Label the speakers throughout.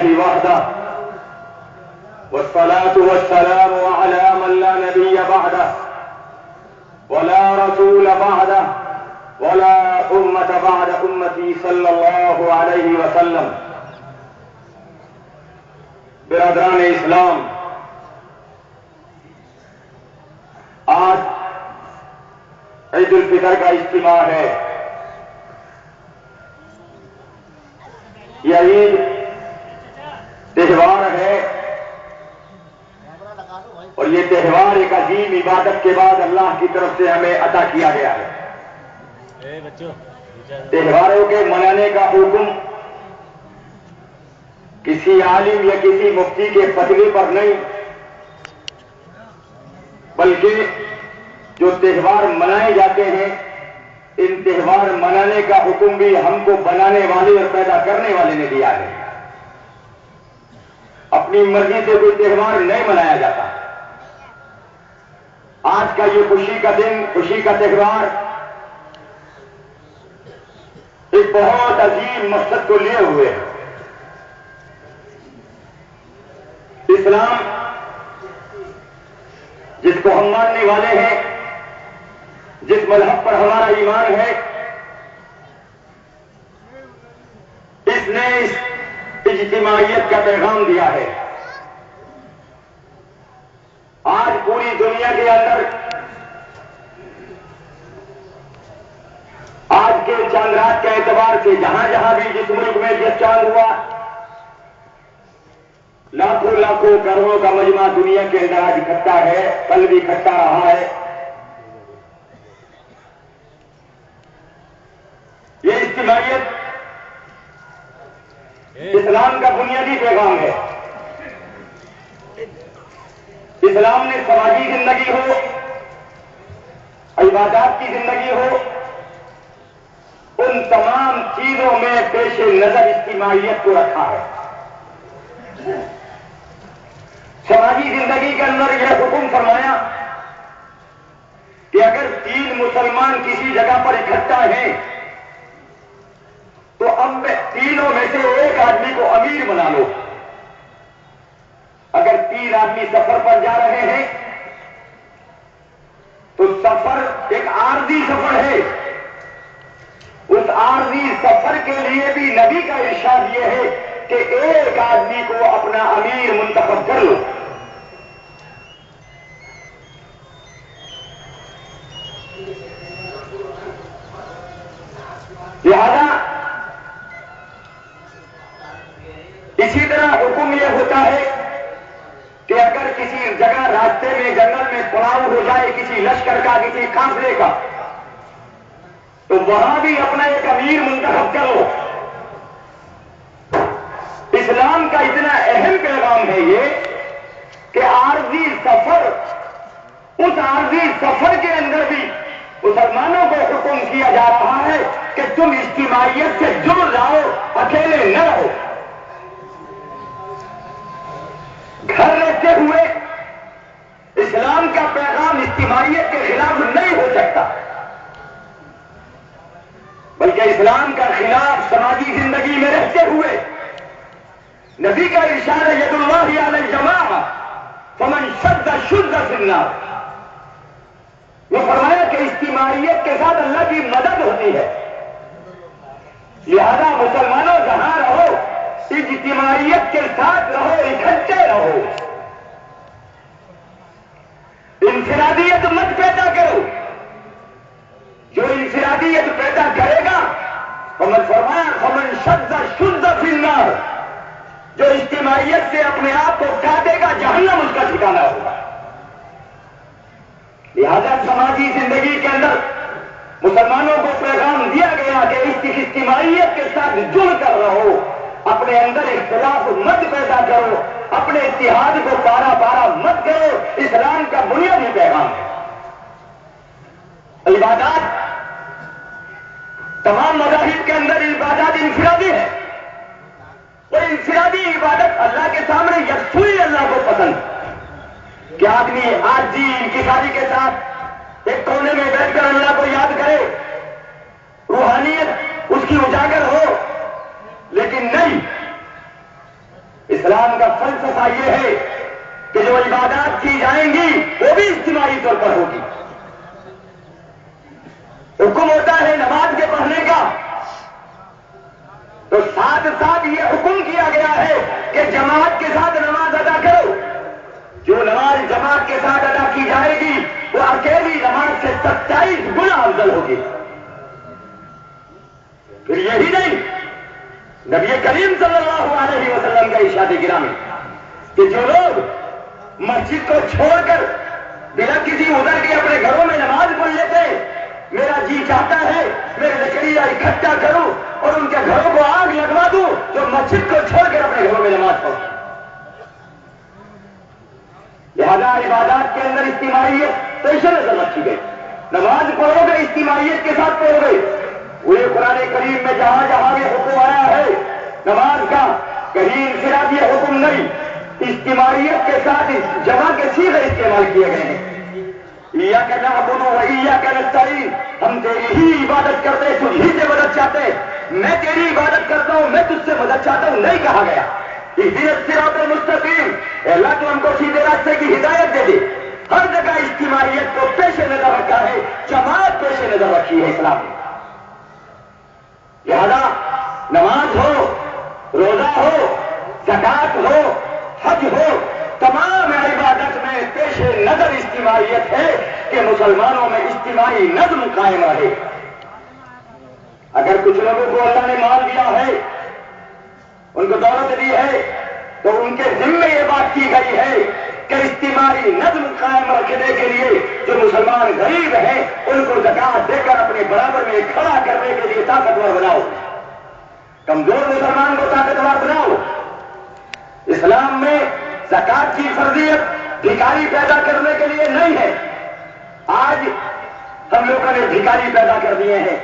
Speaker 1: لله وحده والصلاة والسلام على من لا نبي بعده ولا رسول بعده ولا أمة بعد أمتي صلى الله عليه وسلم. برادران اسلام، آج عید الفطر کا اجتماع ہے. یہ عید تہوار ہے اور یہ تہوار ایک عظیم عبادت کے بعد اللہ کی طرف سے ہمیں عطا کیا گیا ہے. تہواروں کے منانے کا حکم کسی عالم یا کسی مفتی کے فتوے پر نہیں، بلکہ جو تہوار منائے جاتے ہیں ان تہوار منانے کا حکم بھی ہم کو بنانے والے اور پیدا کرنے والے نے دیا ہے. اپنی مرضی سے کوئی تہوار نہیں منایا جاتا. آج کا یہ خوشی کا دن، خوشی کا تہوار ایک بہت عظیم مقصد کو لیے ہوئے ہے. اسلام جس کو ہم ماننے والے ہیں، جس مذہب پر ہمارا ایمان ہے، اس نے اس اجتماعیت کا پیغام دیا ہے. آج پوری دنیا کے اندر آج کے چاند رات کے اعتبار سے جہاں جہاں بھی جس ملک میں جس چاند ہوا، لاکھوں لاکھوں کروڑوں کا مجمع دنیا کے اندر آج اکٹھا ہے، کل بھی اکٹھا رہا ہے. یہ اجتماعیت اسلام کا بنیادی پیغام ہے. اسلام نے سماجی زندگی ہو، عبادات کی زندگی ہو، ان تمام چیزوں میں پیش نظر اجتماعیت کو رکھا ہے. سماجی زندگی کے اندر یہ حکم فرمایا کہ اگر 3 مسلمان کسی جگہ پر اکٹھا ہیں تو اب تینوں میں سے ایک آدمی کو امیر بنا لو. اگر 3 آدمی سفر پر جا رہے ہیں تو سفر ایک عارضی سفر ہے. اس عارضی سفر کے لیے بھی نبی کا ارشاد یہ ہے کہ ایک آدمی کو اپنا امیر منتخب کر لو. لہذا اسی طرح حکم یہ ہوتا ہے کہ اگر کسی جگہ راستے میں جنگل میں پڑاؤ ہو جائے کسی لشکر کا، کسی قافلے کا، تو وہاں بھی اپنا ایک امیر منتخب کرو. اسلام کا اتنا اہم پیغام ہے یہ کہ عارضی سفر، اس عارضی سفر کے اندر بھی مسلمانوں کو حکم کیا جا رہا ہے کہ تم اجتماعیت سے جڑ جاؤ، اکیلے نہ رہو. گھر رہتے ہوئے اسلام کا پیغام اجتماعیت کے خلاف نہیں ہو سکتا، بلکہ اسلام کا خلاف سماجی زندگی میں رہتے ہوئے نبی کا ارشاد ید اللہ علی الجماعہ فمن شد شد فی النار. وہ فرمایا کہ اجتماعیت کے ساتھ اللہ کی مدد ہوتی ہے. لہذا مسلمانوں جہاں رہو اجتماعیت کے ساتھ رہو، اکٹھے رہو. انفرادیت مت پیدا کرو. جو انفرادیت پیدا کرے گا فرمایا فمن شد شد فی النار، جو اجتماعیت سے اپنے آپ کو کاٹے گا جہنم اس کا ٹھکانہ ہوگا. لہذا سماجی زندگی کے اندر مسلمانوں کو پیغام دیا گیا کہ اس اجتماعیت کے ساتھ جڑ کر رہو، اپنے اندر اختلاف مت پیدا کرو، اپنے اتحاد کو پارا پارا مت کرو. اسلام کا بنیادی پیغام ہے. عبادات تمام مذاہب کے اندر عبادات انفرادی ہے. وہ انفرادی عبادت اللہ کے سامنے یکسوئی اللہ کو پسند کہ آدمی آج انکساری کے ساتھ ایک کونے میں بیٹھ کر اللہ کو یاد کرے، روحانیت اس کی اجاگر ہو. لیکن نہیں، اسلام کا فلسفہ یہ ہے کہ جو عبادات کی جائیں گی وہ بھی اجتماعی طور پر ہوگی. حکم ہوتا ہے نماز کے پڑھنے کا، تو ساتھ ساتھ یہ حکم کیا گیا ہے کہ جماعت کے ساتھ نماز ادا کرو. جو نماز جماعت کے ساتھ ادا کی جائے گی وہ اکیلی نماز سے 27 گنا افضل ہوگی. پھر یہی نہیں، نبی کریم صلی اللہ علیہ وسلم کا ارشاد گرامی کہ جو لوگ مسجد کو چھوڑ کر بنا کسی عذر کے اپنے گھروں میں نماز پڑھ لیتے، میرا جی چاہتا ہے میں لکڑیاں اکٹھا کروں اور ان کے گھروں کو آگ لگوا دوں جو مسجد کو چھوڑ کر اپنے گھروں میں نماز پڑھو. لہذا عبادات کے اندر اجتماعیت پیش نظر رکھی گئی. نماز پڑھو گے اجتماعیت کے ساتھ پڑھو گے. وہ قرآن کریم میں جہاں جہاں یہ حکم آیا ہے نماز کا، کہیں انفراد یہ حکم نہیں، اجتماعیت کے ساتھ جمع کے صیغے استعمال کیے گئے ہیں. ایاک نعبد و ایاک نستعین، ہم تیری ہی عبادت کرتے ہیں، تجھ ہی سے مدد چاہتے ہیں. میں تیری عبادت کرتا ہوں، میں تجھ سے مدد چاہتا ہوں نہیں کہا گیا. اہدنا الصراط المستقیم، اللہ تو ہم کو سیدھے راستے کی ہدایت دے دے. ہر جگہ اجتماعیت کو پیش نظر رکھا ہے، جماعت پیش نظر رکھی ہے اسلام نے. لہذا نماز ہو، روزہ ہو، زکات ہو، حج ہو، تمام عبادت میں پیش نظر اجتماعیت ہے کہ مسلمانوں میں اجتماعی نظم قائم رہے. اگر کچھ لوگوں کو اللہ نے مال دیا ہے، ان کو دولت دی ہے، تو ان کے ذمے یہ بات کی گئی ہے کہ اجتماعی نظم قائم رکھنے کے لیے جو مسلمان غریب ہیں ان کو زکات دے کر اپنے برابر میں کھڑا کرنے کے لیے طاقتور بناؤ. کمزور مسلمان کو طاقتور بناؤ. اسلام میں زکات کی فرضیت بھکاری پیدا کرنے کے لیے نہیں ہے. آج ہم لوگوں نے بھکاری پیدا کر دیے ہیں.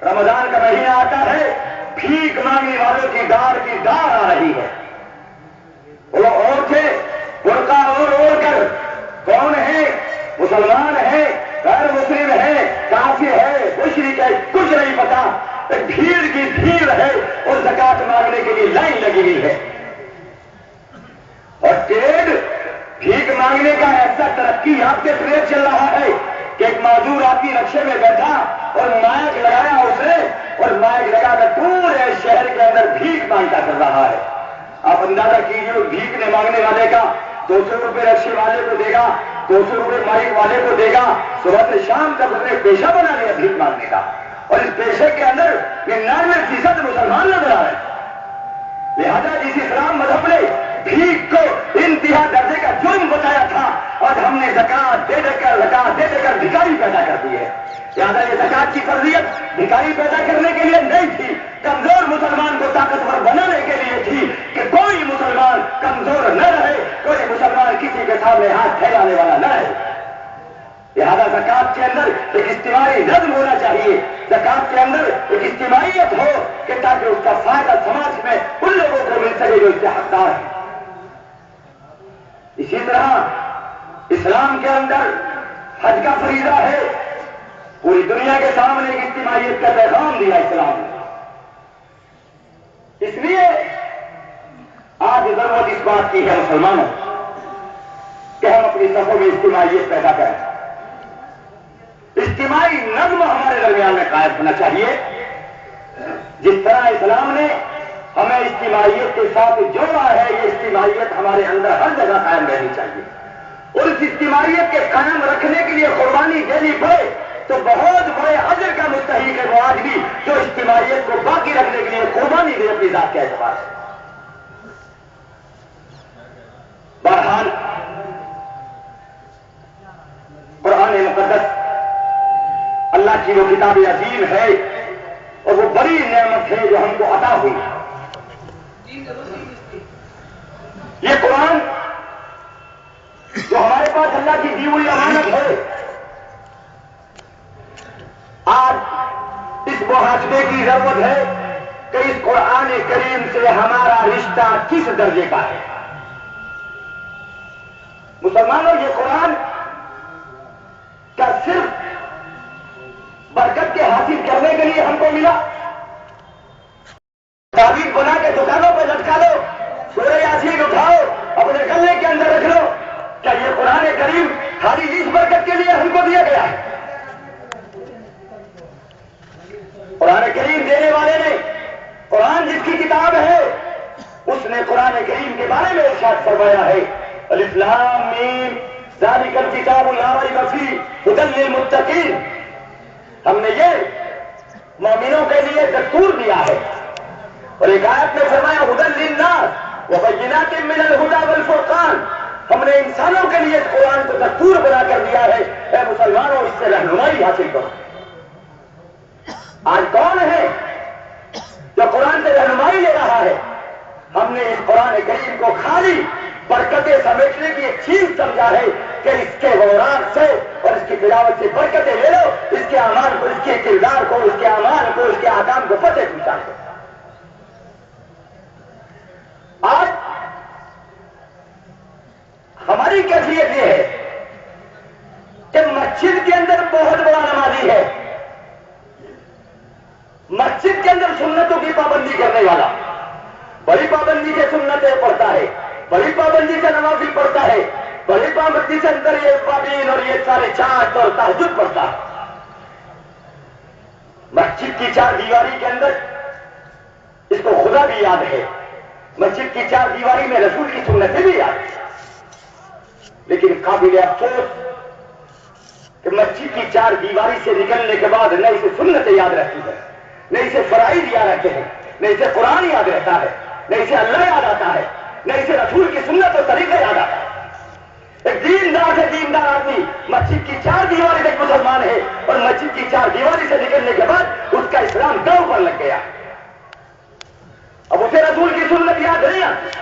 Speaker 1: رمضان کا مہینہ آتا ہے، بھیک مانگنے والوں کی دار آ رہی ہے. وہ عورتیں برقع اوڑھ کر کون ہے، مسلمان ہے، غیر مسلم ہے، کافر ہے، مشرک ہے، کچھ نہیں پتا، ایک بھیڑ کی بھیڑ ہے اور زکات مانگنے کے لیے لائن لگی ہوئی ہے. اور ٹریڈ بھیک مانگنے کا ایسا ترقی یافتہ ٹریڈ چل رہا ہے کہ ایک معذور آدمی رکشے میں بیٹھا اور مائک لگایا اس نے، اور مائک لگا کر پورے شہر کے اندر بھیک مانگتا کر رہا ہے. آپ اندازہ کیجیے بھیک نے مانگنے والے کا 200 روپے رکشے والے کو دے گا، 200 روپے مائک والے کو دے گا. صبح سے شام تک اس نے پیشہ بنا لیا بھیک مانگنے کا، اور اس پیشے کے اندر 99% مسلمان نظر آ رہے ہیں. لہذا جس اسلام مذہب نے بھیک کو انتہا درجے کا جرم بتایا تھا، اور ہم نے زکات دے دے کر بھکاری پیدا کر دی ہے. لہذا یہ زکات کی فرضیت بھکاری پیدا کرنے کے لیے نہیں تھی، کمزور مسلمان کو طاقتور بنانے کے لیے تھی کہ کوئی مسلمان کمزور نہ رہے، کوئی مسلمان کسی کے سامنے ہاتھ پھیلانے والا نہ رہے. لہذا زکات کے اندر ایک اجتماعی نظم ہونا چاہیے. زکات کے اندر ایک اجتماعیت ہو کہ تاکہ اس کا فائدہ سماج میں ان لوگوں کو مل سکے جو اس کے حقدار ہیں. اسی طرح اسلام کے اندر حج کا فریضہ ہے. پوری دنیا کے سامنے ایک اجتماعیت کا پیغام دیا اسلام نے. اس لیے آج ضرورت اس بات کی ہے مسلمانوں کہ ہم اپنی صفوں میں اجتماعیت پیدا کریں. اجتماعی نظم ہمارے درمیان میں قائم ہونا چاہیے. جس طرح اسلام نے ہمیں اجتماعیت کے ساتھ جوڑا ہے، یہ اجتماعیت ہمارے اندر ہر جگہ قائم رہنی چاہیے. اور اس اجتماعیت کے قائم رکھنے کے لیے قربانی دینی پڑے تو بہت بڑے اجر کا مستحق ہے وہ آدمی جو اجتماعیت کو باقی رکھنے کے لیے قربانی دے اپنی ذات کے اعتبار سے. بہرحال قرآن مقدس اللہ کی وہ کتاب عظیم ہے اور وہ بڑی نعمت ہے جو ہم کو عطا ہوئی. یہ قرآن جو ہمارے پاس اللہ کی دی ہوئی امانت ہے، آج اس محاسبے کی ضرورت ہے کہ اس قرآن کریم سے ہمارا رشتہ کس درجے کا ہے. مسلمانوں، یہ قرآن کیا صرف برکت کے حاصل کرنے کے لیے ہم کو ملا؟ تعویذ بنا کے دکانوں پہ لٹکا لو، سورہ یاسین خالی اس برکت کے لیے ہم کو دیا گیا ہے. قرآن کریم دینے والے نے، قرآن جس کی کتاب ہے، اس نے قرآن کریم کے بارے میں ارشاد فرمایا ہے الف لام میم ذالک الکتاب لا ریب فیہ ھدی للمتقین. ہم نے یہ مومنوں کے لیے دستور دیا ہے. اور ایک آیت میں فرمایا ھدی للناس وبینات من الھدی والفرقان. ہم نے انسانوں کے لیے اس قرآن کو دستور بنا کر دیا ہے. اے مسلمانوں، اس سے رہنمائی حاصل کرو. آج کون ہے جو قرآن سے رہنمائی لے رہا ہے؟ ہم نے اس قرآن کریم کو خالی برکتیں سمیٹنے کی ایک چیز سمجھا ہے کہ اس کے غورات سے اور اس کی تلاوت سے برکتیں لے لو، اس کے اعمال کو، اس کے کردار کو، اس کے اعمال کو، اس کے احکام کو فتح پہنچا دو. آج ہماری کیفیت یہ ہے کہ مسجد کے اندر بہت بڑا نمازی ہے، مسجد کے اندر سنتوں کی پابندی کرنے والا، بڑی پابندی سے سنتیں پڑھتا ہے، بڑی پابندی سے نمازی پڑھتا ہے، بڑی پابندی سے اندر یہ پابین اور یہ سارے چاٹ اور تہجد پڑھتا ہے. مسجد کی چار دیواری کے اندر اس کو خدا بھی یاد ہے، مسجد کی چار دیواری میں رسول کی سنتیں بھی یاد ہے. لیکن قابل افسوس کہ مسجد کی چار دیواری سے نکلنے کے بعد نہ اسے سنتیں یاد رہتی ہے، نہ اسے فرائض یاد رہتے ہیں، نہ اسے قرآن یاد رہتا ہے، نہ اسے اللہ یاد آتا ہے، نہ اسے رسول کی سنت اور طریقہ یاد آتا ہے. ایک دیندار سے دیندار آدمی مسجد کی چار دیواری تک مسلمان ہے، اور مسجد کی چار دیواری سے نکلنے کے بعد اس کا اسلام داؤ پر لگ گیا. اب اسے رسول کی سنت یاد نہیں آتی.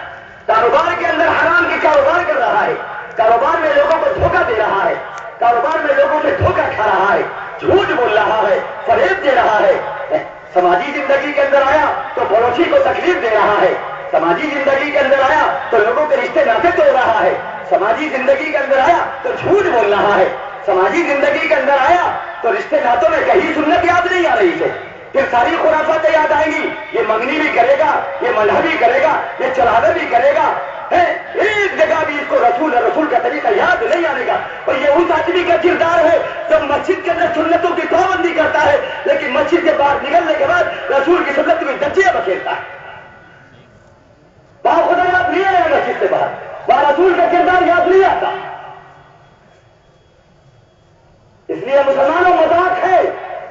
Speaker 1: کاروبار کے اندر حرام کی کاروبار کر رہا ہے، کاروبار میں لوگوں کو دھوکہ دے رہا ہے، کاروبار میں لوگوں سے دھوکہ کھا رہا ہے، جھوٹ بول رہا ہے، فریب دے رہا ہے. سماجی زندگی کے اندر آیا تو پڑوسی کو تکلیف دے رہا ہے، سماجی زندگی کے اندر آیا تو لوگوں کے رشتے ناطے توڑ رہا ہے، سماجی زندگی کے اندر آیا تو جھوٹ بول رہا ہے، سماجی زندگی کے اندر آیا تو رشتے ناطوں میں کہیں سنت یاد نہیں آ رہی ہے. پھر ساری خرافاتیں یاد آئیں گی. یہ منگنی بھی کرے گا، یہ ملہبی کرے گا، یہ چڑھاوے بھی کرے گا. ایک جگہ بھی اس کو رسول کا طریقہ یاد نہیں آنے گا. اور یہ اس آدمی کا کردار ہے جو مسجد کے اندر سنتوں کی پابندی کرتا ہے، لیکن مسجد کے باہر نکلنے کے بعد رسول کی سنت میں دجیاں بکھیرتا ہے. وہاں خدا یاد نہیں آیا مسجد سے باہر، وہاں رسول کا کردار یاد نہیں آتا. اس لیے مسلمانوں مذاق ہے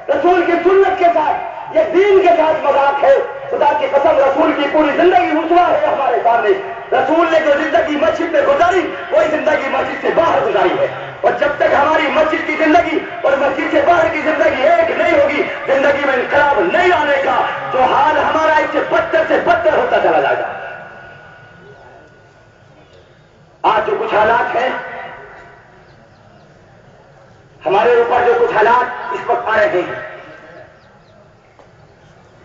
Speaker 1: رسول کی سنت کے ساتھ، یہ دین کے ساتھ مذاق ہے. خدا کی قسم رسول کی پوری زندگی رسوا ہے ہمارے سامنے. رسول نے جو زندگی مسجد میں گزاری وہی زندگی مسجد سے باہر گزاری ہے. اور جب تک ہماری مسجد کی زندگی اور مسجد سے باہر کی زندگی ایک نہیں ہوگی، زندگی میں انقلاب نہیں آنے کا، تو حال ہمارا اس سے بدتر ہوتا چلا جائے گا. آج جو کچھ حالات ہیں ہمارے اوپر، جو کچھ حالات اس وقت آ رہے ہیں،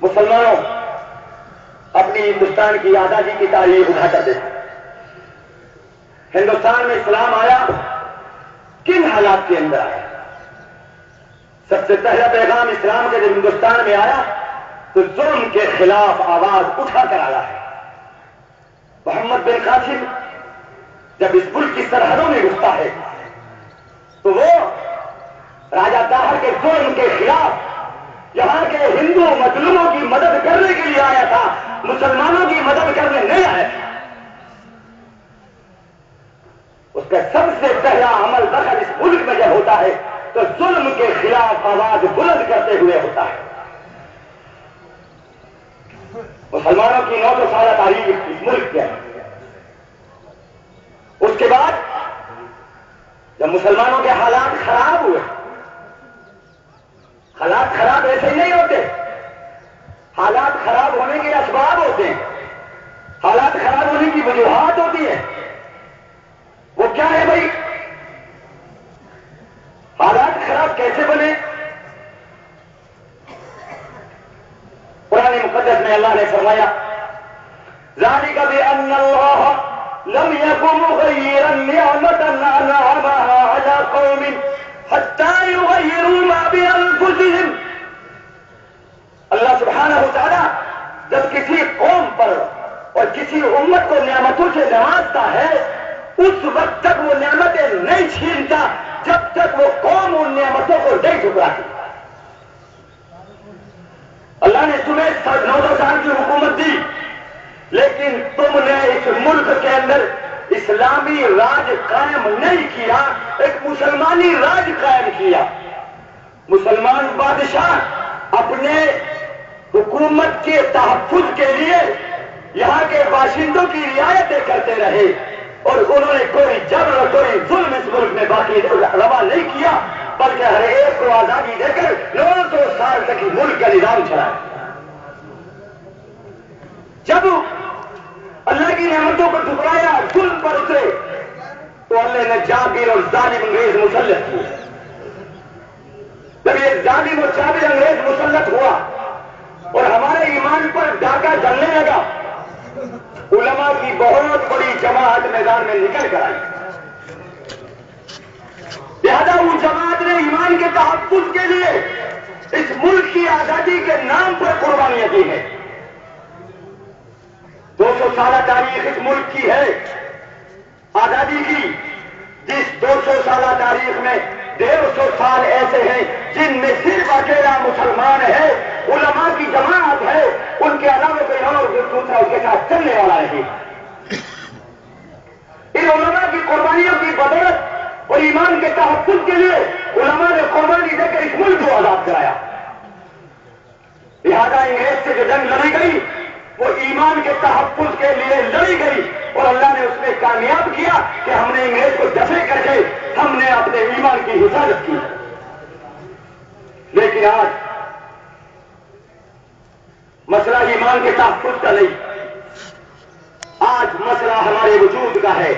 Speaker 1: مسلمانوں اپنی ہندوستان کی آزادی کی تاریخ اٹھا کر دیکھیں. ہندوستان میں اسلام آیا کن حالات کے اندر آیا؟ سب سے پہلا پیغام اسلام کے جب ہندوستان میں آیا تو ظلم کے خلاف آواز اٹھا کر آیا ہے. محمد بن قاسم جب اس ملک کی سرحدوں میں گھستا ہے تو وہ راجا داہر کے ظلم کے خلاف یہاں کے ہندو مظلوموں کی مدد کرنے کے لیے آیا تھا، مسلمانوں کی مدد کرنے نہیں آیا تھا. اس کا سب سے پہلا عمل دخل اس ملک میں جب ہوتا ہے تو ظلم کے خلاف آواز بلند کرتے ہوئے ہوتا ہے. مسلمانوں کی 900 سالہ تاریخ اس ملک کے ہے. اس کے بعد جب مسلمانوں کے حالات خراب ہوئے، حالات خراب ایسے ہی نہیں ہوتے، حالات خراب ہونے کے اسباب ہوتے ہیں، حالات خراب ہونے کی وجوہات ہوتی ہیں. وہ کیا ہے بھائی؟ حالات خراب کیسے بنے؟ قرآن مقدس میں اللہ نے فرمایا ذالک بأن اللہ لم یکن مغیرا نعمتا انعمها علی قوم حتی یغیروا ما بانفسهم. اللہ سبحانہ وتعالی جب کسی قوم پر اور کسی امت کو نعمتوں سے نوازتا ہے، اس وقت تک وہ نعمتیں نہیں چھینتا جب تک وہ قوم ان نعمتوں کو نہیں ٹھکراتی. اللہ نے تمہیں 9 سال کی حکومت دی، لیکن تم نے اس ملک کے اندر اسلامی راج قائم نہیں کیا، ایک مسلمانی راج قائم کیا. مسلمان بادشاہ اپنے حکومت کے تحفظ کے لیے یہاں کے باشندوں کی رعایتیں کرتے رہے، اور انہوں نے کوئی جبر اور کوئی ظلم اس ملک میں باقی روا نہیں کیا، بلکہ ہر ایک کو آزادی دے کر 900 سال تک ہی ملک کا نظام چلایا. جب اللہ کی نعمتوں کو ٹھکرایا، ظلم پر اترے، تو اللہ نے جابر اور ظالم انگریز مسلط کیے. جب یہ ظالم اور جابر انگریز مسلط ہوا اور ہمارے ایمان پر ڈاکہ جلنے لگا، علماء کی بہت بڑی جماعت میدان میں نکل کر آئی. لہذا اس جماعت نے ایمان کے تحفظ کے لیے اس ملک کی آزادی کے نام پر قربانیاں دی ہیں. 200 سالہ تاریخ اس ملک کی ہے آزادی کی، جس 200 سالہ تاریخ میں 150 سال ایسے ہیں جن میں صرف اکیلا مسلمان ہے، علماء کی جماعت ہے، ان کے علاوہ کوئی اور دوسرا اس کے ساتھ چلنے والا نہیں. ان علماء کی قربانیوں کی بدولت اور ایمان کے تحفظ کے لیے علماء نے قربانی دے کر اس ملک کو آزاد کرایا. لہذا انگریز سے جو جنگ لڑی گئی وہ ایمان کے تحفظ کے لیے لڑی گئی، اور اللہ نے اس میں کامیاب کیا کہ ہم نے انگریز کو دفع کر کے ہم نے اپنے ایمان کی حفاظت کی. لیکن آج مسئلہ ایمان کے تحفظ کا نہیں، آج مسئلہ ہمارے وجود کا ہے.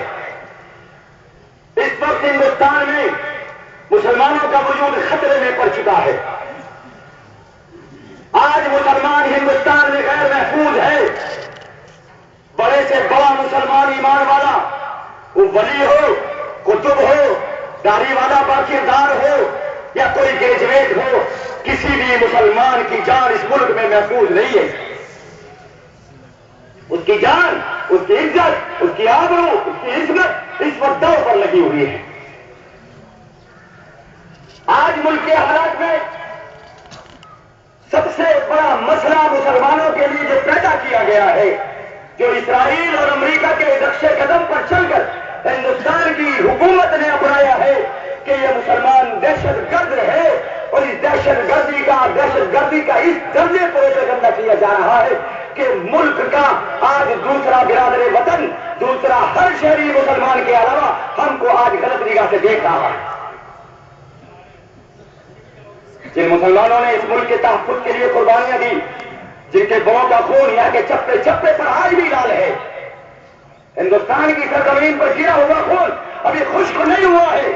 Speaker 1: اس وقت ہندوستان میں مسلمانوں کا وجود خطرے میں پڑ چکا ہے. آج مسلمان ہندوستان میں غیر محفوظ ہے. بڑے سے بڑا مسلمان ایمان والا، وہ ولی ہو، قطب ہو، داڑھی والا باقیدار ہو یا کوئی گریجویٹ ہو، کسی بھی مسلمان کی جان اس ملک میں محفوظ نہیں ہے. اس کی جان، اس کی عزت، اس کی آبرو، اس کی عزت اس وقت دو پر لگی ہوئی ہے. آج ملک کے حالات میں سب سے بڑا مسئلہ مسلمانوں کے لیے جو پیدا کیا گیا ہے، جو اسرائیل اور امریکہ کے نقش قدم پر چل کر ہندوستان کی حکومت نے اپنایا ہے کہ یہ مسلمان دہشت گرد ہے، اور اس دہشت گردی کا اس درجے کو گندہ کیا جا رہا ہے کہ ملک کا آج دوسرا برادر وطن، دوسرا ہر شہری مسلمان کے علاوہ ہم کو آج غلط نگاہ سے دیکھ رہا ہے. جن مسلمانوں نے اس ملک کے تحفظ کے لیے قربانیاں دی، جن کے بڑوں کا خون یہاں کے چپے چپے پر آج بھی لال ہے، ہندوستان کی سرزمین پر گرا ہوا خون ابھی خشک نہیں ہوا ہے.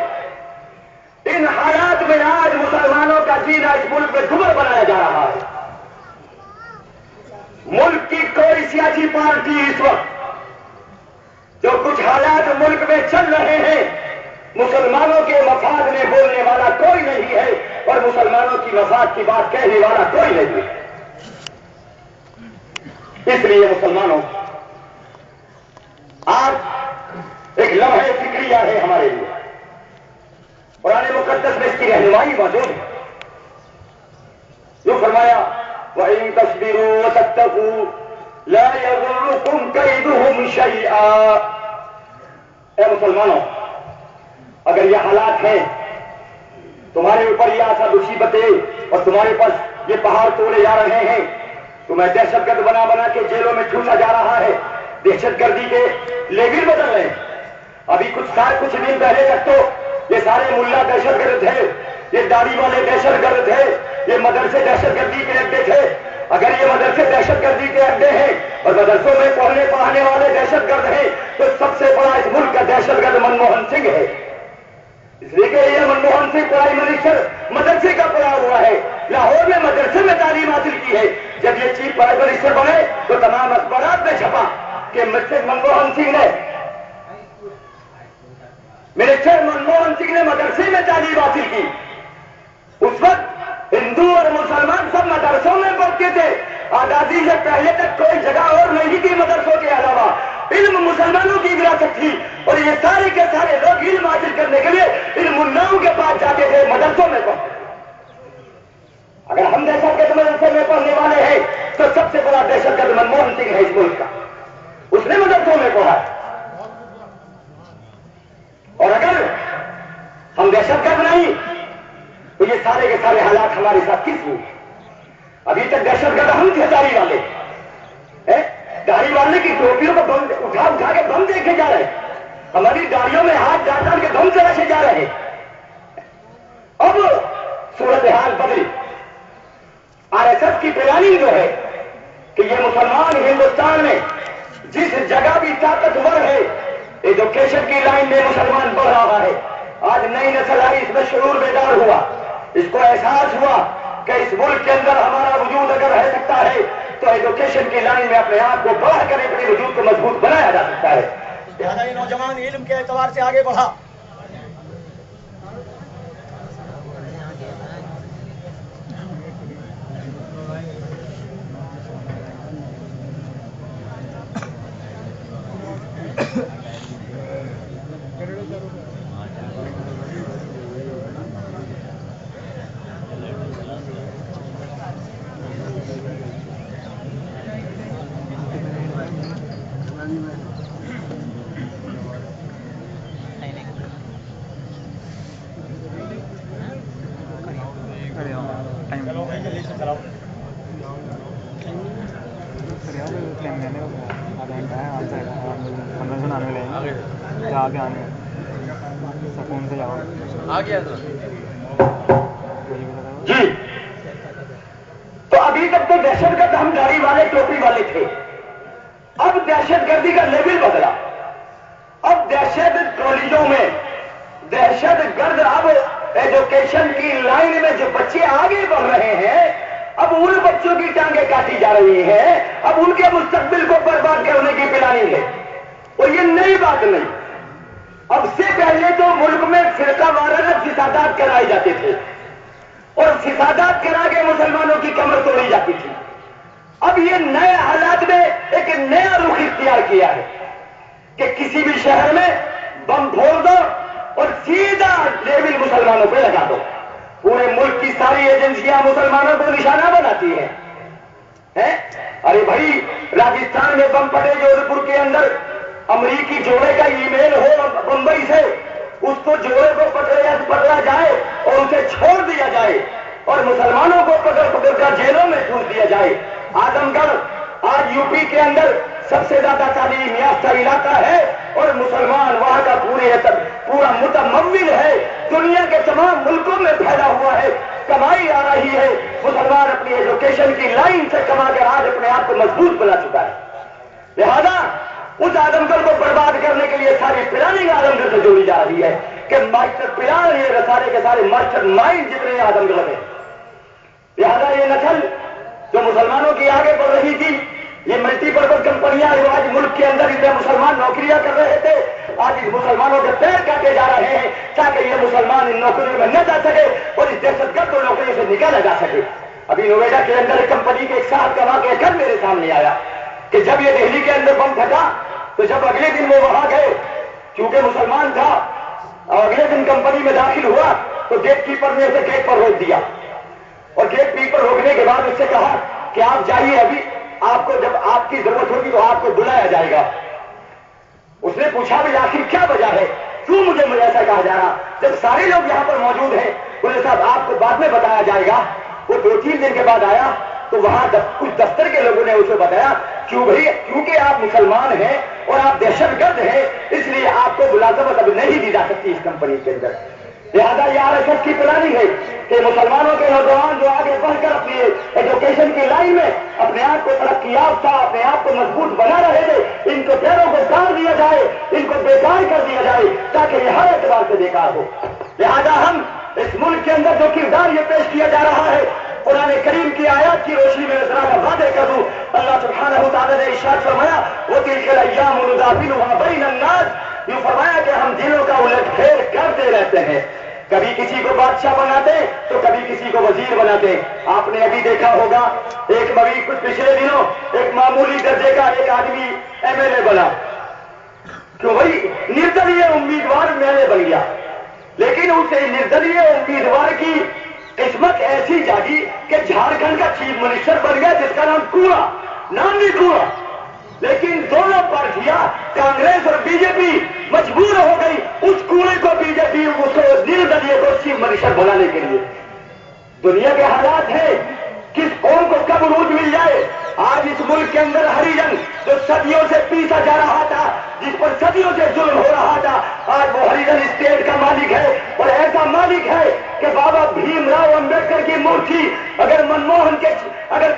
Speaker 1: ان حالات میں آج مسلمانوں کا جینا اس ملک میں دبر بنایا جا رہا ہے. ملک کی کوئی سیاسی پارٹی اس وقت جو کچھ حالات ملک میں چل رہے ہیں، مسلمانوں کے مفاد میں بولنے والا کوئی نہیں ہے، اور مسلمانوں کی مفاد کی بات کہنے والا کوئی نہیں ہے. اس لیے مسلمانوں، آج ایک لمحہ فکریہ ہے ہمارے لیے. قرآن مقدس میں اس کی رہنمائی موجود ہے. جو فرمایا وَإِن تَصْبِرُوا وَتَتَّقُوا لَا يَضُرُّكُمْ كَيْدُهُمْ شَيْئًا. اے مسلمانوں، اگر یہ حالات ہیں، تمہارے اوپر یہ آسا مصیبتیں اور تمہارے پاس یہ پہاڑ توڑے جا رہے ہیں، تمہیں دہشت گرد بنا بنا کے جیلوں میں ٹھوسا جا رہا ہے، دہشت گردی کے لیبل بدل رہے ہیں. ابھی کچھ دن پہلے تک تو یہ سارے ملا دہشت گرد تھے، یہ داڑھی والے دہشت گرد تھے، یہ مدرسے دہشت گردی کے اڈے تھے. اگر یہ مدرسے دہشت گردی کے اڈے ہیں اور مدرسوں میں پڑھنے پڑھانے والے دہشت گرد ہیں، تو سب سے بڑا اس ملک کا دہشت گرد منموہن سنگھ ہے. اس لیے کہ یہ منموہن سنگھ پرائم منسٹر مدرسے کا پڑا ہوا ہے، لاہور میں مدرسے میں تعلیم حاصل کی ہے. جب یہ چیف پرائم منسٹر بنے تو تمام اخبارات میں چھپا کہ مسٹر منموہن سنگھ نے مدرسے میں تعلیم حاصل کی. اس وقت ہندو اور مسلمان سب مدرسوں میں پڑھتے تھے. آزادی سے پہلے تک کوئی جگہ اور نہیں تھی مدرسوں کے علاوہ. علم مسلمانوں کی ریاست تھی اور یہ سارے کے سارے لوگ علم حاصل کرنے کے لیے ان ملاؤں کے پاس جاتے تھے، مدرسوں میں پڑھتے تھے۔ اگر ہم دہشت گرد مدرسے میں پڑھنے والے ہیں تو سب سے بڑا دہشت گرد منموہن سنگھ ہے اس ملک کا، اس نے مدرسوں میں پڑھا ہے۔ اور اگر ہم دہشت گرد نہیں تو یہ سارے کے سارے حالات ہمارے ساتھ کس ہوئے؟ ابھی تک دہشت گرد ہم تھے، داڑھی والے، داڑھی والے کی ٹوپیوں کو بم اٹھا اٹھا کے بم دیکھے جا رہے، ہماری گاڑیوں میں ہاتھ ڈال ڈال کے بم تراشے جا رہے۔ اب صورتحال بدلی، آر ایس ایس کی پلاننگ جو ہے کہ یہ مسلمان ہندوستان میں جس جگہ بھی طاقتور ہے، ایجوکیشن کی لائن میں مسلمان بڑھ رہا ہے۔ آج نئی نسل آئی، اس میں شعور بیدار ہوا، اس کو احساس ہوا کہ اس ملک کے اندر ہمارا وجود اگر رہ سکتا ہے تو ایجوکیشن کی لائن میں اپنے آپ کو بڑھ کر اپنے وجود کو مضبوط بنایا جا سکتا ہے۔ لہٰذا یہ نوجوان علم کے اعتبار سے آگے بڑھا۔ جی تو ابھی تک تو دہشت گرد ہم گاڑی والے ٹوپی والے تھے، اب دہشت گردی کا لیول بدلا۔ اب دہشت کالجوں میں دہشت گرد اب ایجوکیشن کی لائن میں جو بچے آگے بڑھ رہے ہیں، اب ان بچوں کی ٹانگیں کاٹی جا رہی ہیں، اب ان کے مستقبل کو برباد کرنے کی پلاننگ ہے۔ اور یہ نئی بات نہیں، اب سے پہلے تو ملک میں فرقہ وارانہ فسادات کرائے جاتے تھے اور فسادات کرا کے مسلمانوں کی کمر توڑی جاتی تھی۔ اب یہ نئے حالات میں ایک نیا رخ اختیار کیا ہے کہ کسی بھی شہر میں بم پھوڑ دو اور سیدھا لیبل مسلمانوں پہ لگا دو۔ پورے ملک کی ساری ایجنسیاں مسلمانوں کو نشانہ بناتی ہیں۔ ارے بھائی، راجستھان میں بم پڑے جودھ پور کے اندر، امریکی جوڑے کا ای میل ہو بمبئی سے، اس کو جوڑے کو پکڑا جائے اور اسے چھوڑ دیا جائے اور مسلمانوں کو پکڑ پکڑ کر جیلوں میں ٹھوس دیا جائے۔ اعظم گڑھ آج یو پی کے اندر سب سے زیادہ تعلیم یافتہ علاقہ ہے اور مسلمان وہاں کا پورا متمول ہے، دنیا کے تمام ملکوں میں پھیلا ہوا ہے، کمائی آ رہی ہے، مسلمان اپنی ایجوکیشن کی لائن سے کما کر آج اپنے آپ کو مضبوط بنا چکا ہے۔ لہذا اس اعظم گڑھ کو برباد کرنے کے لیے ساری پلاننگ اعظم گڑھ سے جوڑی جا رہی ہے کہ ماسٹر پلان یہ سارے کے سارے ماسٹر مائنڈ جتنے اعظم گڑھ میں۔ لہذا یہ نسل جو مسلمانوں کی آگے بڑھ رہی تھی، یہ ملٹی پرپز کمپنیاں جو آج ملک کے اندر ان میں مسلمان نوکریاں کر رہے تھے، آج اس مسلمانوں کے پیر کاٹے جا رہے ہیں تاکہ یہ مسلمان ان نوکریوں میں نہ جا سکے اور اس دہشت گرد کو نوکریوں سے نکالا جا سکے۔ ابھی نوئیڈا کے اندر ایک کمپنی کے ایک صاحب کا واقعہ کل میرے سامنے آیا کہ جب یہ دہلی کے اندر بم پھٹا تو جب اگلے دن وہ وہاں گئے، کیونکہ مسلمان تھا، اور اگلے دن کمپنی میں داخل ہوا تو گیٹ کیپر نے اسے گیٹ پر روک دیا اور گیٹ کیپر روکنے کے بعد اس سے کہا کہ آپ جائیے، ابھی آپ کو جب آپ کی ضرورت ہوگی تو آپ کو بلایا جائے گا۔ اس نے پوچھا بھی آخر کیا وجہ ہے، کیوں مجھے ایسا کہا جا رہا، جب سارے لوگ یہاں پر موجود ہیں؟ بولے صاحب آپ کو بعد میں بتایا جائے گا۔ وہ 2-3 دن کے بعد آیا تو وہاں کچھ دفتر کے لوگوں نے اسے بتایا کیونکہ آپ مسلمان ہیں اور آپ دہشت گرد ہیں، اس لیے آپ کو ملازمت اب نہیں دی جا سکتی اس کمپنی کے اندر۔ لہٰذا یہ آر ایس ایس کی پلاننگ ہے کہ مسلمانوں کے نوجوان جو آگے بڑھ کر اپنی ایجوکیشن کی لائن میں اپنے آپ کو ترقی یافتہ، اپنے آپ کو مضبوط بنا رہے تھے، ان کو پیروں کو کاٹ دیا جائے، ان کو بیکار کر دیا جائے تاکہ یہ ہر اعتبار سے بیکار ہو۔ لہذا ہم اس ملک کے اندر جو کردار یہ پیش کیا جا رہا ہے، قرآن کریم کی آیات کی روشنی میں ذرا کا واضح کر دوں۔ اللہ سبحانہ و تعالیٰ نے ارشاد فرمایا وَتِلْكَ الْأَيَّامُ نُدَاوِلُهَا بَيْنَ النَّاسِ، یوں فرمایا کہ ہم دنوں کا الٹ پھیر کرتے رہتے ہیں، کبھی کسی کو بادشاہ بناتے تو کبھی کسی کو وزیر بناتے۔ آپ نے ابھی دیکھا ہوگا کچھ پچھلے دنوں ایک معمولی درجے کا ایک آدمی ایم ایل اے بنا، کہ وہی نردلیہ امیدوار میں نے بن گیا، لیکن اسے نردلیہ امیدوار کی قسمت ایسی جاگی کہ جھارکھنڈ کا چیف منسٹر بن گیا جس کا نام کوڑا، نام بھی کوڑا، لیکن دونوں پارٹیاں کانگریس اور بی جے پی مجبور ہو گئی اس کوڑے کو بی جے پی اس کو نردلیہ کو چیف منسٹر بنانے کے لیے۔ دنیا کے حالات ہیں کس قوم کو کب عروج مل جائے۔ آج اس ملک کے اندر ہریجن جو صدیوں سے پیسا جا رہا تھا، جس پر صدیوں سے ظلم ہو رہا تھا، آج وہ ہریجن اسٹیٹ کا مالک ہے، اور ایسا مالک ہے کہ بابا بھیم راؤ امبیڈکر کی مورتی اگر منموہن کے اگر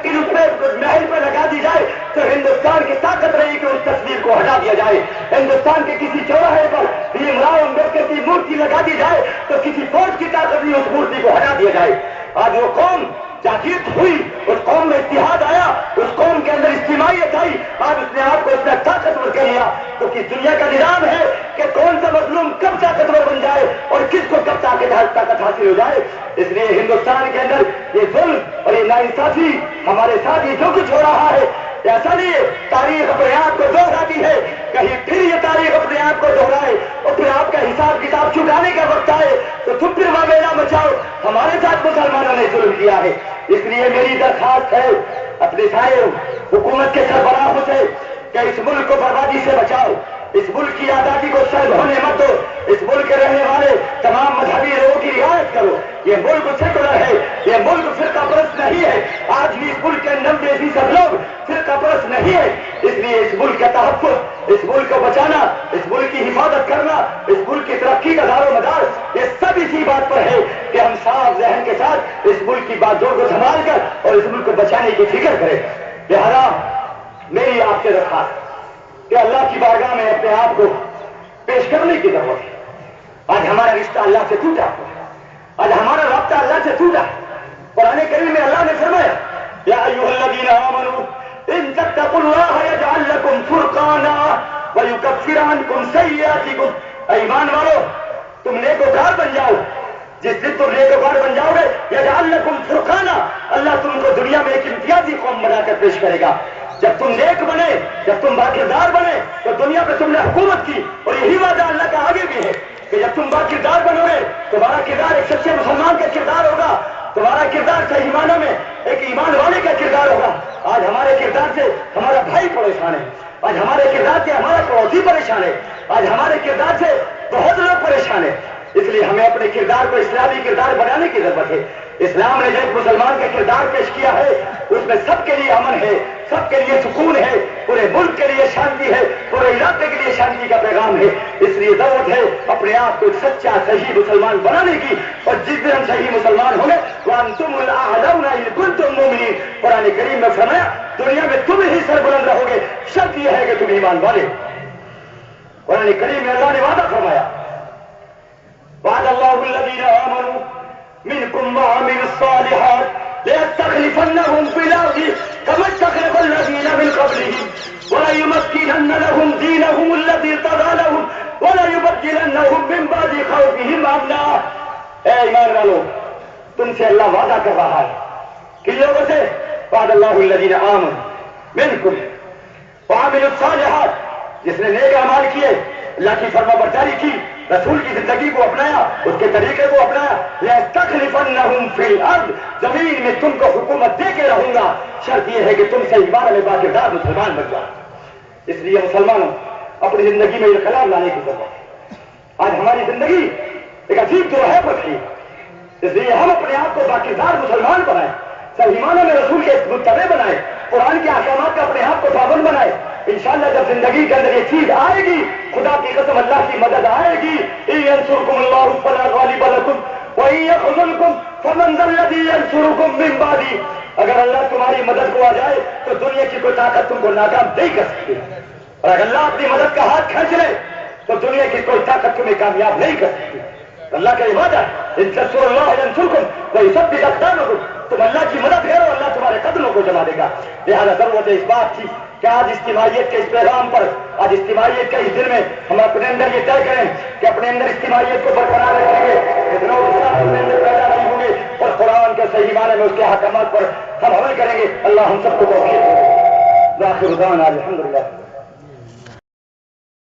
Speaker 1: محل پہ لگا دی جائے تو ہندوستان کی طاقت رہی کہ اس تصویر کو ہٹا دیا جائے۔ ہندوستان کے کسی چوراہے پر بھیم راؤ امبیڈکر کی مورتی لگا دی جائے تو کسی فوج کی طاقت نہیں اس مورتی کو ہٹا دیا جائے۔ آج وہ قوم جاگیر ہوئی، اس قوم میں اتحاد آیا، اس قوم کے اندر اجتماعیت آئی، آج اس نے آپ کو اتنا طاقتور کر لیا۔ تو کس دنیا کا نظام ہے کہ کون سا مظلوم کب طاقتور بن جائے اور کس کو کب طاقت حاصل ہو جائے۔ اس لیے ہندوستان کے اندر یہ ظلم اور یہ ناانصافی ہمارے ساتھ یہ جو کچھ ہو رہا ہے، ایسا نہیں ہے، تاریخ اپنے آپ کو دوہراتی ہے، کہیں پھر یہ تاریخ اپنے آپ کو دوہرائے اور پھر آپ کا حساب کتاب چکانے کا وقت آئے تو تم پھر واویلا مچاؤ ہمارے ساتھ مسلمانوں نے ظلم کیا ہے۔ اس لیے میری درخواست ہے اپنے سارے حکومت کے سربراہوں سے کہ اس ملک کو بربادی سے بچاؤ، اس ملک کی آزادی کو سر ہونے مت دو، اس ملک کے رہنے والے تمام مذہبی لوگوں کی رعایت کرو۔ یہ ملک سیکولر ہے، یہ ملک فرقہ پرست نہیں ہے۔ آج بھی اس ملک کے 90% لوگ فرقہ پرست نہیں ہے۔ اس لیے اس ملک کا تحفظ، اس ملک کو بچانا، اس ملک کی حفاظت کرنا، اس ملک کی ترقی کا دار و مدار یہ سب اسی بات پر ہے کہ ہم صاف ذہن کے ساتھ اس ملک کی بات جوڑ کو سنبھال کر اور اس ملک کو بچانے کی فکر کریں۔ لہذا میری آپ سے درخواست کہ اللہ کی بارگاہ میں اپنے آپ کو پیش کرنے کی ضرورت ہے۔ آج ہمارا رشتہ اللہ سے ٹوٹا، آج ہمارا رابطہ اللہ سے ٹوٹا۔ قرآن کریم میں اللہ نے فرمایا یا ایھا الذین آمنوا ان تتقوا اللہ یجعل لکم فرقانا ویکفر عنکم سیئاتکم۔ اے ایمان والو تم نیکوکار بن جاؤ، جس دن تم نیکوکار بن جاؤ گے یجعل لکم فرقانا، اللہ تم کو دنیا میں ایک امتیازی قوم بنا کر پیش کرے گا۔ جب تم نیک بنے، جب تم باکردار بنے تو دنیا پہ تم نے حکومت کی، اور یہی وعدہ اللہ کا آگے بھی ہے کہ جب تم باکردار بنو گے تمہارا کردار ایک سچے مسلمان کا کردار ہوگا، تمہارا کردار صحیح معنوں میں ایک ایمان والے کا کردار ہوگا۔ آج ہمارے کردار سے ہمارا بھائی پریشان ہے، آج ہمارے کردار سے ہمارا پڑوسی پریشان ہے، آج ہمارے کردار سے بہت لوگ پریشان ہیں۔ اس لیے ہمیں اپنے کردار کو اسلامی کردار بنانے کی ضرورت ہے۔ اسلام نے جو ایک مسلمان کا کردار پیش کیا ہے اس میں سب کے لیے امن ہے، سب کے لیے سکون ہے، پورے ملک کے لیے شانتی ہے، پورے علاقے کے لیے شانتی کا پیغام ہے۔ اس لیے ضرورت ہے اپنے آپ کو ایک سچا صحیح مسلمان بنانے کی، اور جس دن ہم صحیح مسلمان ہوں گے وَأَنْتُمُ الْأَعْلَوْنَ إِن كُنتُم مُؤْمِنِينَ، قرآن کریم میں فرمایا دنیا میں تم ہی سربلند رہو گے، شرط یہ ہے کہ تم ایمان والے۔ قرآن کریم میں اللہ نے وعدہ فرمایا وعد اللہ الذین آمنوا منکم وعملوا الصالحات ليستخلفنهم في الأرض كما استخلف الذين من قبلهم وليمكنن لهم دينهم الذي ارتضى لهم وليبدلنهم من بعد خوفهم أمنا۔ اے ایمان والو تم سے اللہ وعدہ کر رہا ہے کہ لوگوں سے وعد اللہ الذین آمنوا منکم وعملوا الصالحات، جس نے نیک اعمال کیے، اللہ کی فرما برداری کی، رسول کی زندگی کو اپنایا، اس کے طریقے کو اپنایا، لَيَسْتَخْلِفَنَّهُمْ فِي الْأَرْضِ، زمین میں تم کو حکومت دے کے رہوں گا، شرط یہ ہے کہ تم سے ایمان میں باکردار مسلمان بن جاؤ۔ اس لیے مسلمانوں اپنی زندگی میں انقلاب لانے کی ضرورت ہے۔ آج ہماری زندگی ایک عجیب دوراہے پر تھی، اس لیے ہم اپنے آپ کو باکردار مسلمان بنائیں، صحیح معنوں میں رسول کے متبع بنائیں، قرآن کے احکامات کا اپنے آپ کو پابند بنائیں۔ انشاءاللہ جب زندگی کے اندر یہ چیز آئے گی، خدا کی قسم اللہ کی مدد آئے گی۔ إِن يَنْصُرْكُمُ اللَّهُ فَلَا غَالِبَ لَكُمْ وَإِن يَخْذُلْكُمْ فَمَنْ ذَا الَّذِي يَنْصُرُكُمْ مِنْ بَعْدِهِ، اگر اللہ تمہاری مدد کو آ جائے تو دنیا کی کوئی طاقت تم کو ناکام نہیں کر سکتی، اور اگر اللہ اپنی مدد کا ہاتھ کھینچ لے تو دنیا کی کوئی طاقت تمہیں کامیاب نہیں کر سکتی۔ اللہ کا وعدہ ہے ان تنصروا اللہ ینصرکم ویثبت اقدامکم، تم اللہ کی مدد کرو اللہ تمہارے قدموں کو جما دے گا۔ لہذا ضرورت ہے اس بات کی کہ آج اجتماعیت کے اس پیغام پر، آج اجتماعیت کے اس دن میں ہم اپنے اندر یہ طے کریں کہ اپنے اندر اجتماعیت کو برقرار رکھیں گے، اتنا اپنے اندر پیدا نہیں ہوں گے، اور قرآن کے صحیح معنی میں اس کے احکامات پر ہم عمل کریں گے۔ اللہ ہم سب کو توفیق دے۔ وآخر دعوانا الحمدللہ۔